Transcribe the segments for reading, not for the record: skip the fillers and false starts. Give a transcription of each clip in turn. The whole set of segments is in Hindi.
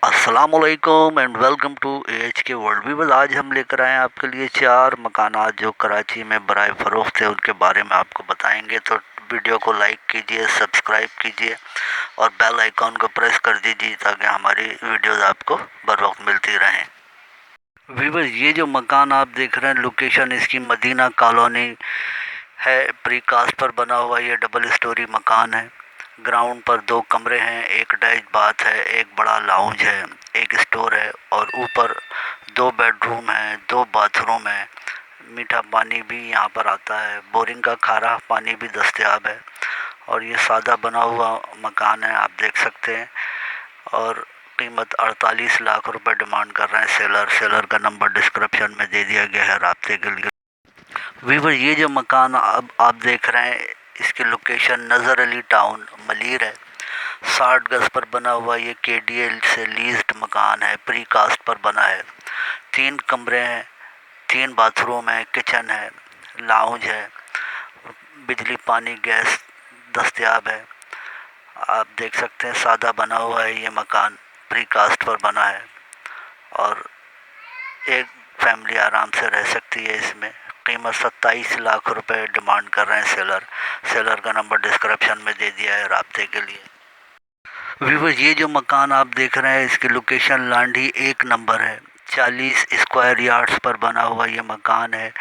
अस्सलामुअलैकुम and welcome to AHK world viewer. आज हम लेकर आए हैं आपके लिए 4 मकानात जो कराची में बराए फ़रोख्त है, उनके बारे में आपको बताएंगे। तो वीडियो को लाइक कीजिए, सब्सक्राइब कीजिए और बेल आइकॉन को प्रेस कर दीजिए ताकि हमारी वीडियोस आपको बर वक्त मिलती रहें। वीवर, ये जो मकान आप देख रहे हैं, लोकेशन इसकी मदीना कॉलोनी है। प्रीकास्ट पर बना हुआ ये डबल स्टोरी मकान है। ग्राउंड पर 2 कमरे हैं, एक डैश बाथ है, एक बड़ा लाउंज है, एक स्टोर है और ऊपर 2 बेडरूम हैं, 2 बाथरूम है। मीठा पानी भी यहाँ पर आता है, बोरिंग का खारा पानी भी दस्तयाब है और ये सादा बना हुआ मकान है, आप देख सकते हैं। और कीमत 48 लाख रुपए डिमांड कर रहे हैं सेलर का नंबर डिस्क्रिप्शन में दे दिया गया है राब्ते के लिए। वीवर, ये जो मकान अब आप देख रहे हैं, इसकी लोकेशन नज़र अली टाउन मलीर है। 60 गज पर बना हुआ ये KDL से लीज्ड मकान है, प्री कास्ट पर बना है। 3 कमरे हैं, 3 बाथरूम है, किचन है, लाउंज है, बिजली पानी गैस दस्तयाब है। आप देख सकते हैं सादा बना हुआ है ये मकान, प्री कास्ट पर बना है और एक फैमिली आराम से रह सकती है इसमें। कीमत 27 लाख रुपए डिमांड कर रहे हैं सेलर का नंबर डिस्क्रिप्शन में दे दिया है राब्ते के लिए। व्यूअर्स, ये जो मकान आप देख रहे हैं, इसकी लोकेशन लांडी 1 नंबर है। 40 स्क्वायर यार्ड्स पर बना हुआ ये मकान है,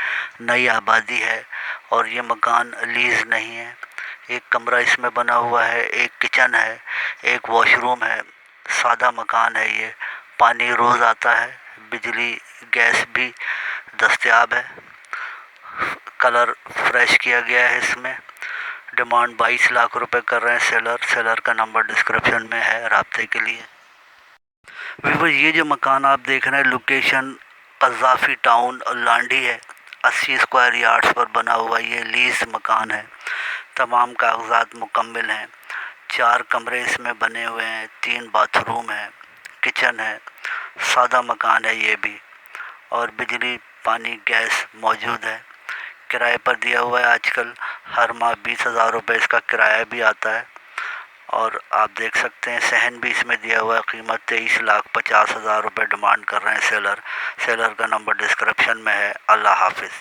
नई आबादी है और ये मकान लीज नहीं है। एक कमरा इसमें बना हुआ है, एक किचन है, एक वॉशरूम है। सादा मकान है ये, पानी रोज़ आता है, बिजली गैस भी दस्तयाब है। कलर फ्रेश किया गया है इसमें। डिमांड 22 लाख रुपए कर रहे हैं सेलर का नंबर डिस्क्रिप्शन में है राब्ते के लिए। व्यूअर्स, ये जो मकान आप देख रहे हैं, लोकेशन कज़ाफ़ी टाउन लांडी है। 80 स्क्वायर यार्ड्स पर बना हुआ ये लीज मकान है। तमाम कागजात मुकम्मल हैं। 4 कमरे इसमें बने हुए हैं, 3 बाथरूम है, किचन है। सादा मकान है ये भी और बिजली पानी गैस मौजूद है। किराए पर दिया हुआ है आजकल। हर माह 20,000 रुपये इसका किराया भी आता है और आप देख सकते हैं सहन भी इसमें दिया हुआ है। कीमत 23,50,000 रुपये डिमांड कर रहे हैं सेलर का नंबर डिस्क्रिप्शन में है। अल्लाह हाफिज़।